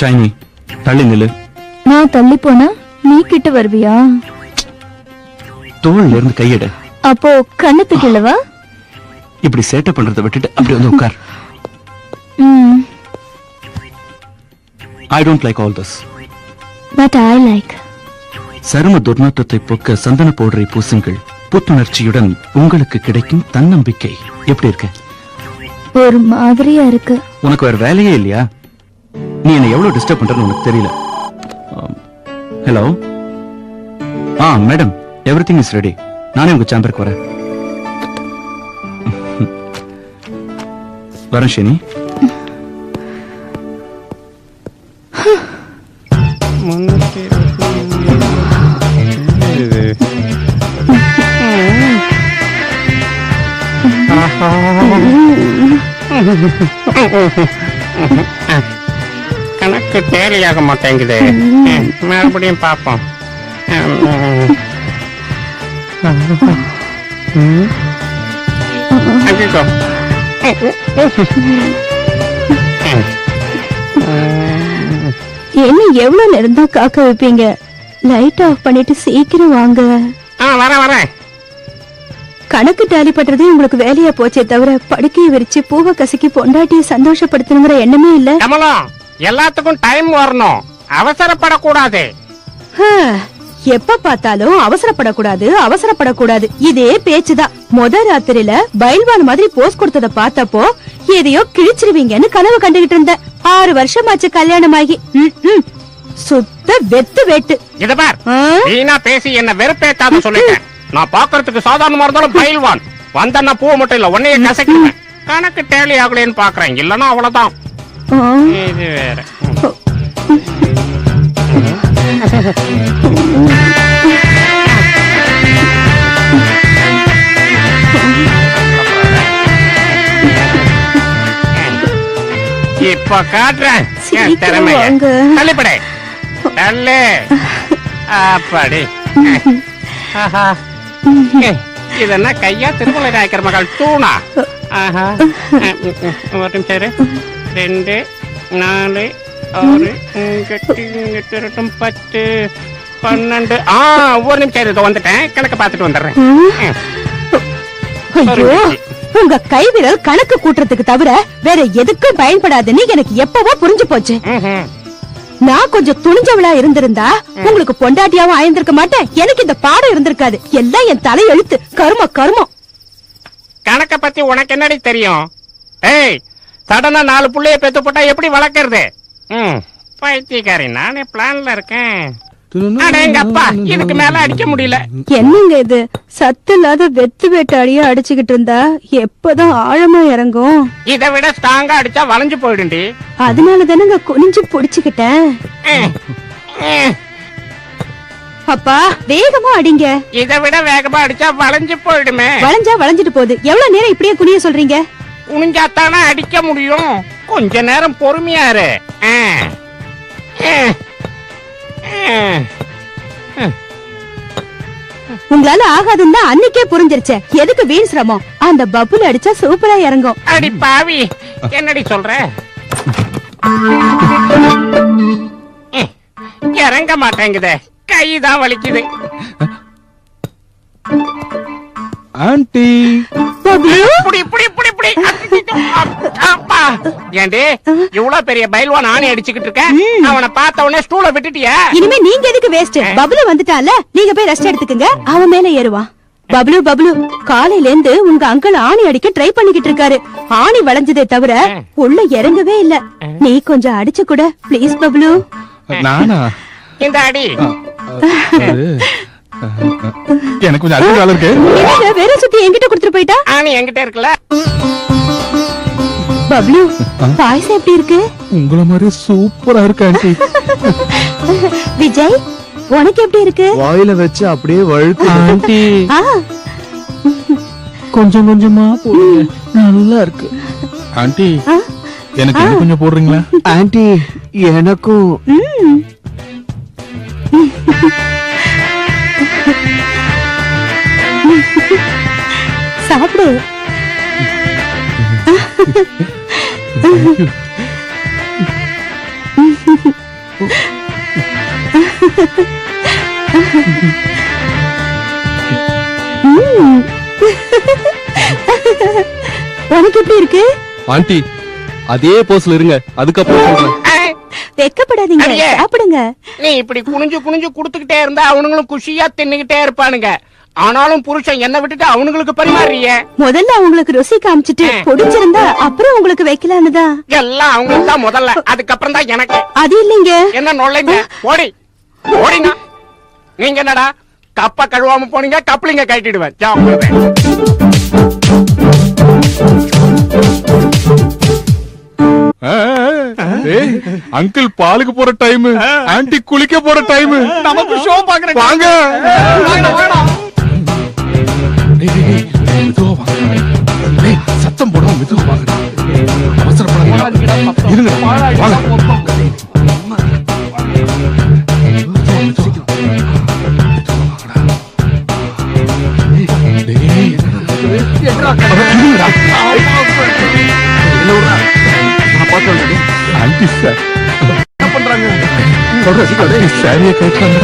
ஷைனி தள்ளி நில்லு. நான் தள்ளி போனா நீ கிட்ட வருவியா? தோள்ல இருந்து கையெடு. அப்போ கண்ணத்துக்கு இல்லவா? இப்படி சேட்டை பண்றதை விட்டுட்டு அப்படி வந்து உட்கார். I don't like all this. But I like. சரும துர்நாற்றத்தை போக்க சந்தன பவுடரை பூசுங்கள். புத்துணர்ச்சியுடன் உங்களுக்கு கிடைக்கும் தன்னம்பிக்கை. எப்படி இருக்கு? ஒரு மாதிரியா இருக்கு. உனக்கு வேற வேலையே இல்லையா? நீ என்ன எவ்வளவு டிஸ்டர்ப் பண்றன்னு உனக்கு தெரியல. Hello. Madam, everything is ready. நானே உங்க சேம்பருக்கு வரேன். வரேன் ஷினி. கணக்கு டேலியாக மாட்டேங்குது. மறுபடியும் பார்ப்போம். என்ன எவ்வளவு நேரம் தான் காக்க வைப்பீங்க? லைட் ஆஃப் பண்ணிட்டு சீக்கிரம் வாங்க. வரேன். கணக்கு டேலி பண்றதே உங்களுக்கு வேலையா போச்சே தவிர படுக்கையை விரிச்சு பூவை கசக்கி பொண்டாட்டியை சந்தோஷப்படுத்தணுங்கிற எண்ணமே இல்ல. கமலம், எல்லாத்துக்கும் டைம் வரணும், அவசரப்படக்கூடாது. எப்ப பார்த்தாலும் அவசரப்படக்கூடாது இதே பேச்சுதான். ராத்திரியில பயில்வான் மாதிரி போஸ் கொடுத்தத பார்த்தப்போ எதையோ கிழிச்சிருவீங்கன்னு கனவு கண்டுகிட்டு இருந்த. 6 வருஷமாச்சு கல்யாணமாகி. சுத்த வெத்து வேட்டு. இத பார், வீணா பேசி என்ன வெறுப்பேத்தாத சொல்லிட்டேன். நான் பாக்குறதுக்கு சாதாரணமா இருந்தாலும் பயில்வான். வந்தன்னா பூ மட்டும் இல்ல உன்னைய கசக்குவேன். கணக்கு டேலி ஆகலேன்னு பாக்குறேன். இல்லன்னா அவ்வளவுதான். இது வேற. இப்ப காட்டுறேன் என் திறமைய. தள்ளிப்படே தள்ளு. அப்படி இதென்ன கையா திருமலை நாயக்கர் மகள் தூணா? ஒரு நிமிஷம். 2 4 6 8 10 12. ஒரு நிமிஷம் வந்துட்டேன். கணக்கு பார்த்துட்டு வந்துடுறேன். உங்க கைவிரல் கணக்கு கூட்டுறதுக்கு தவிர வேற எதுக்கும் பயன்படாதுன்னு எனக்கு எப்பவோ புரிஞ்சு போச்சு. நான் கொஞ்சம் துணிஞ்சவளா இருந்திருந்தா உங்களுக்கு பொண்டாட்டியாவும் ஆயிருந்திருக்க மாட்டேன். எனக்கு இந்த பாடம் இருந்திருக்காது. எல்லாம் என் தலை எழுத்து. கருமம். கணக்க பத்தி உனக்கு என்னடி தெரியும்? ஏய், சடனா 4 புள்ளைய பெத்து போட்டா எப்படி வளர்க்கறது? பைத்தியக்காரி, நானே பிளான்ல இருக்கேன். அடேங்கப்பா, இதுக்கு மேல அடிக்க முடியல. என்னங்க இது? சத்து இல்லாத வெத்து வேட்டாடியா அடிச்சுக்கிட்டு இருந்தா எப்பதான் ஆழமா இறங்கும்? இதை விட ஸ்ட்ராங்கா அடிச்சா வளைஞ்சு போயிடுண்டி. அதனாலதானங்க குனிஞ்சு புடிச்சுக்கிட்டேன். அப்பா, வேகமா அடிங்க. இதை விட வேகமா அடிச்சா வளைஞ்சு போயிடுமே. வளைஞ்சா வளைஞ்சிட்டு போகுது. எவ்வளவு நேரம் இப்படியே குனிய சொல்றீங்க? குனிஞ்சாத்தானே அடிக்க முடியும். கொஞ்ச நேரம் பொறுமையா இரு. உங்களால ஆகாதுன்னு அன்னைக்கே புரிஞ்சிருச்சே. எதுக்கு வீண் சிரமம்? அந்த பப்புல அடிச்சா சூப்பரா இறங்கும். அடி பாவி, என்னடி சொல்ற? இறங்க மாட்டேங்குதே, கைதான் வலிக்குது. ஆண்டி, ஏண்டி இவ்வளவு பெரிய பைல்வான் ஆணி அடிச்சுக்கிட்டு இருக்க? அவனை பார்த்த உடனே ஸ்டூல விட்டுட்டியா? இனிமே நீங்க எதுக்கு வேஸ்ட்? பப்ளு வந்துட்டால, நீங்க போய் ரெஸ்ட் எடுத்துக்கங்க. அவன் மேல ஏறுவான். பப்ளு காலையில இருந்து உங்க அங்கிள் ஆணி அடிக்க ட்ரை பண்ணிக்கிட்டு இருக்காரு. ஆணி வளைஞ்சதே தவிர உள்ள இறங்கவே இல்ல. நீ கொஞ்சம் அடிச்சு கூட ப்ளீஸ் பப்ளு. நானா? இந்த அடி எனக்கு கொஞ்சம் அதிக வேலை இருக்கு. வேற சுத்தி என்கிட்ட கொடுத்துட்டு போயிட்டா? ஆணி என்கிட்ட இருக்குல்ல. பப்ளு, பாயசம் எப்படி இருக்கு? உங்கள மாதிரி சூப்பரா இருக்கு ஆண்டி. விஜய், உனக்கு எப்படி இருக்கு? வாயில வச்சு அப்படியே வழுக்கு ஆண்டி. கொஞ்சம் கொஞ்சமா போடுங்க, நல்லா இருக்கு. ஆண்டி, எனக்கு கொஞ்சம் போடுறீங்களா? ஆண்டி, எனக்கும். சாப்பிடு. உனக்கு எப்படி இருக்கு? ஆண்டி அதே போஸ்ல இருங்க, அதுக்கப்புறம் சொல்றேன். வெக்கப்படாதீங்க, அடியே. சாப்பிடுங்க. நீ இப்படி குனிஞ்சு குனிஞ்சு குடுத்துக்கிட்டே இருந்தா அவனுங்களும் குஷியா தின்னுகிட்டே இருப்பானுங்க. ஆனாலும் புருஷன் என்ன விட்டுட்டு அவனுங்களுக்கு பரிமாறிய. முதல்ல அவங்களுக்கு ருசி காமிச்சிட்டு பிடிச்சிருந்தா அப்புறம் உங்களுக்கு வைக்கலான்னு தான். எல்லாம் அவங்களுக்கு தான் முதல்ல, அதுக்கப்புறம் தான் எனக்கு. அது இல்லைங்க. என்ன நொல்லைங்க? ஓடி ஓடிங்க. நீங்க என்னடா கப்ப கழுவாம போனீங்க, கப்ளிங்க கட்டிடுவேன். அங்கிள் பாலுக்கு போற டைம், ஆண்டி குளிக்க போற டைம். நமக்கு ஷோ பாக்குறேன். வாங்க. சத்தம் போடாம மெதுவா வாங்க. அவசரப்படாதீங்க. இருங்க. வாங்க. ஆண்டி சார் என்ன பண்றாங்க? சாரியை கட்டுறாங்க.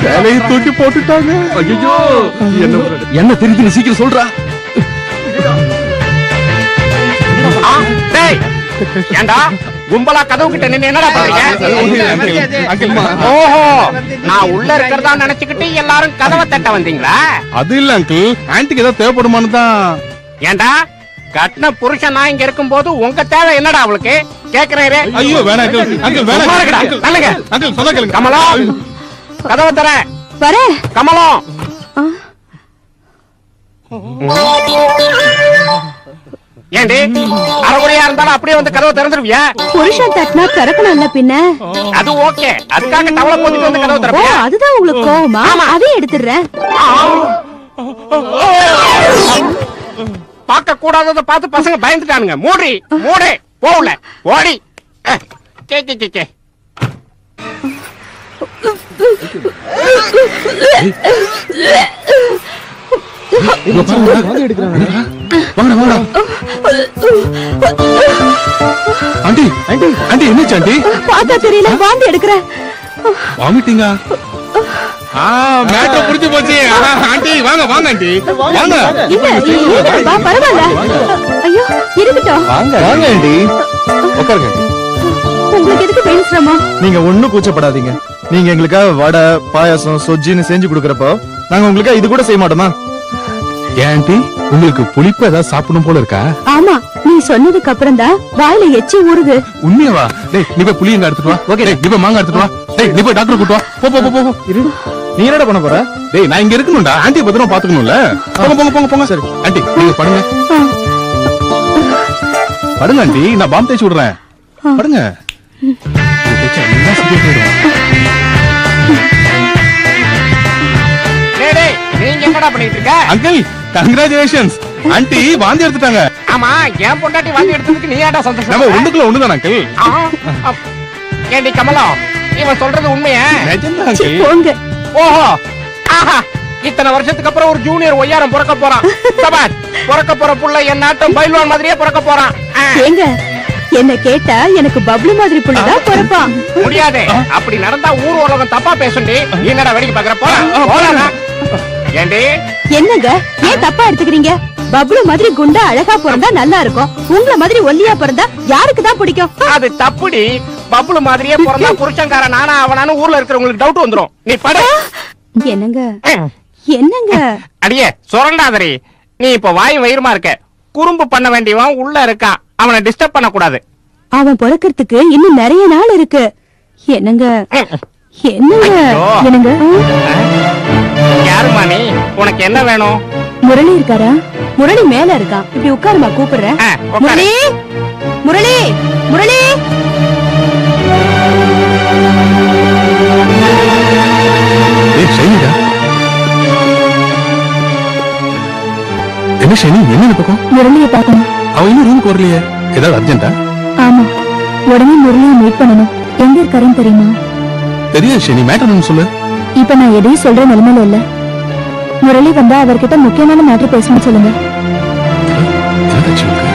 வேலையை தூக்கி போட்டுட்டாங்க. ஐயோ என்ன தெரியுது, சீக்கிரம் சொல்றா. ஏண்டா கும்பலா கதவு கிட்ட நின்னு என்னடா பண்றீங்க? ஓஹோ, நான் உள்ள இருக்கிறதா நினைச்சுக்கிட்டு எல்லாரும் கதவை தட்ட வந்தீங்களா? அது இல்ல அங்கிள், ஆன்டிக்கு ஏதாவது தேவைப்படுமான்னு தான். ஏண்டா கட்டின புருஷன் நான் இங்க இருக்கும் போது உங்க தேவை என்னடா அவளுக்கு கேக்குறேன். ஐயோ வேணாம் அங்கிள், அங்கிள் வேணாம். நல்லங்க அங்கிள் சொன்னா கேளுங்க. கமலம் கதவை தர. வரேன். கமலம் ஏண்டி அரைகுறையா இருந்தாலும் அப்படியே வந்து கதவை திறந்துருவியா? புருஷன் தட்டினா திறக்கணும்ல பின்ன. அது ஓகே, அதுக்காக டவலை போட்டுட்டு வந்து கதவை ஓ, திறப்பியா? அதுதான் உங்களுக்கு கோவமா? அதையும் எடுத்துடுறேன். பார்க்க கூடாதத பார்த்து பசங்க பயந்துட்டானுங்க. மூடி மூடி போகல ஓடி. சே சே சே ஆண்டி ஆண்டி என்னாச்சு ஆண்டி? பார்த்தா தெரியல, வாந்தி எடுக்கிறேன். வாமிட்டிங்க. மேட்டர் புரிஞ்சு போச்சு. ஆண்டி வாங்க வாங்க ஆண்டி வாங்க. இல்ல, பரவாயில்ல. ஐயோ இருக்கட்டும். வாங்க வாங்க ஆண்டி, உட்காருங்க. உங்களுக்கு எதுக்கு பெயின் சிரமம்? நீங்க ஒண்ணும் கூச்சப்படாதீங்க. நீங்க எங்களுக்காக வடை பாயாசம் சொஜ்ஜின்னு செஞ்சு கொடுக்கறப்போ நாங்க உங்களுக்காக இது கூட செய்ய மாட்டோமா? ஏன் ஆண்டி, உங்களுக்கு புளிப்பு ஏதாவது சாப்பிடணும் போல இருக்கா? ஆமா, நீ சொன்னதுக்கு அப்புறம் தான் வாயில எச்சி ஊறுது. உண்மையாவா? டேய் நீ போய் புளியங்க எடுத்துட்டு வா. ஓகே டேய் நீ போய் மாங்காய் எடுத்துட்டு வா. டேய் நீ போய் டாக்டர் கூட்டு வா. போ போ போ போ. இரு, நீ என்னடா பண்ண போற? டேய் நான் இங்க இருக்கணும்டா, ஆண்டி பத்திரமா பாத்துக்கணும்ல. போங்க போங்க போங்க போங்க. சரி ஆண்டி நீங்க படுங்க. படுங்க ஆண்டி, நான் பாம் தேய்ச்சி விடுறேன். படுங்க. நீங்க என்னடா பண்ணிட்டு இருக்க? அங்கிள் கங்க்ராச்சுலேஷன்ஸ், ஆண்டி வாந்தி எடுத்துட்டாங்க. ஆமா, என் பொண்டாட்டி வாந்தி எடுத்ததுக்கு நீ ஏன்டா சந்தோஷம்? நம்ம ஒண்ணுக்குள்ள ஒண்ணுதான் அங்கிள். ஏண்டி கமலம், இவன் சொல்றது உண்மையா? நிஜம்தான் சி, அங்கிள். போங்க. ஓஹோ, ஆஹா, இத்தனை வருஷத்துக்கு அப்புறம் ஒரு ஜூனியர் ஒய்யாரம் பிறக்க போறான். சபாஷ், பிறக்க போற புள்ள என் நாட்டம் பைல்வான் மாதிரியே பிறக்க போறான். ஏங்க, என்ன கேட்டா எனக்கு பப்ளு மாதிரி புள்ளதான் பிறப்பான். முடியாது, அப்படி நடந்தா ஊர் உலகம் தப்பா பேசுண்டி. நீ என்னடா வேடிக்கை பாக்குற? போடா. ஏண்டி என்னங்க, ஏன் தப்பா எடுத்துக்கிறீங்க? பப்ளு மாதிரி குண்டா அழகா பிறந்தா நல்லா இருக்கும். உங்கள மாதிரி ஒல்லியா பிறந்தா யாருக்கு தான் பிடிக்கும்? அது தப்புடி. பப்புளு மாதிரியே பிறந்தா புருஷன்கார நானா அவனானு ஊர்ல இருக்கிறவங்களுக்கு டவுட் வந்துரும். நீ படு. என்னங்க என்னங்க? அடியே சொரண்டாதரி, நீ இப்ப வாய் வயிறுமா இருக்க. குறும்பு பண்ண வேண்டியவன் உள்ள இருக்கான், அவனை டிஸ்டர்ப் பண்ண கூடாது. அவன் பிறக்கிறதுக்கு இன்னும் நிறைய நாள் இருக்கு. என்னங்க என்னங்க என்னங்க? யாருமா நீ? உனக்கு என்ன வேணும்? முரளி இருக்காரா? முரளி மேல இருக்கான். இப்படி உட்காருமா, கூப்பிடுறேன். உட்காரு. முரளி முரளி முரளி. ஏய் ஷைனிடா. என்ன ஷைனி, என்ன இந்த பக்கம்? முரளிய பாக்கணும். அவ இன்னும் ரூமுக்கு வரலையே, ஏதாவது அர்ஜென்ட்டா? ஆமா, உடனே முரளிய மீட் பண்ணணும். எங்க இருக்காருன்னு தெரியுமா? தெரியாது ஷைனி, மேட்டர் என்ன சொல்லு. இப்ப நான் எதையும் சொல்ற நிலைமையில இல்ல. முரளி வந்தா அவர்கிட்ட முக்கியமான மேட்டர் பேசணும்னு சொல்லுங்க. என்னடா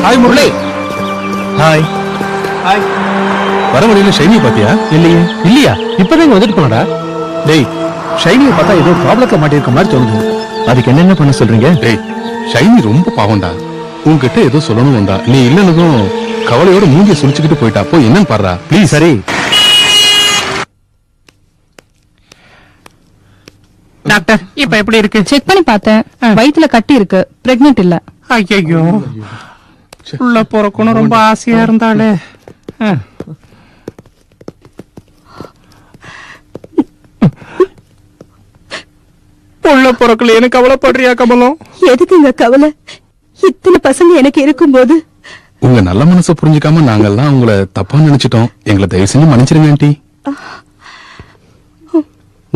ஹாய் முரளி. ஹாய். வர வழியில ஷைனி பாத்தியா? இல்லையே. இல்லையா? இப்பதான் இங்க வந்துட்டு போனடா. டேய், ஷைனியை பார்த்தா ஏதோ ப்ராப்ளத்துல மாட்டிருக்க மாதிரி தோணுது. அதுக்கு என்னென்ன பண்ண சொல்றீங்க? டேய், ஷைனி ரொம்ப பாவம்டா. உன்கிட்ட ஏதோ சொல்லணும் வந்தா. நீ இல்லனதும் கவலையோட மூஞ்சிய சுளிச்சுக்கிட்டு போயிட்டா. போய் என்னன்னு பாருடா ப்ளீஸ். சரி. டாக்டர் இப்ப எப்படி இருக்கு? செக் பண்ணி பார்த்தேன். வயித்துல கட்டி இருக்கு. பிரெக்னென்ட் இல்ல. ஐயோ, உள்ள பிறக்கணும் ரொம்ப ஆசையா இருந்தாலே. உள்ள பிறக்கலையேன்னு கவலைப்படுறியா கமலம்? எதுக்குங்க கவலை? இத்தனை பசங்க எனக்கு இருக்கும்போது உங்க நல்ல மனசை புரிஞ்சுக்காம நாங்கெல்லாம் உங்களை தப்பா நினைச்சிட்டோம். எங்களை தயவு செஞ்சு மன்னிச்சிருங்க ஆண்டி.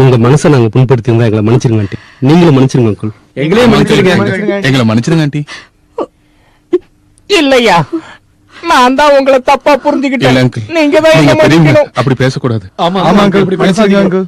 உங்க மனசை நாங்க புண்படுத்தி இருந்தா எங்களை மன்னிச்சிருங்க ஆண்டி. நீங்களும் மன்னிச்சிருங்க அங்கிள். எங்களையும் மன்னிச்சிருங்க. எங்களை மன்னிச்சிருங்க ஆண்டி. இல்லையா, நான் தான் உங்களை தப்பா இல்ல புரிஞ்சுக்கிட்டேன். அங்கிள், நீங்க தான் நீங்க என்ன பெரியவங்க, மன்னிக்கணும். அப்படி பேசக்கூடாது. ஆமா அங்கிள், இப்படி பேசாதீங்க அங்கிள்.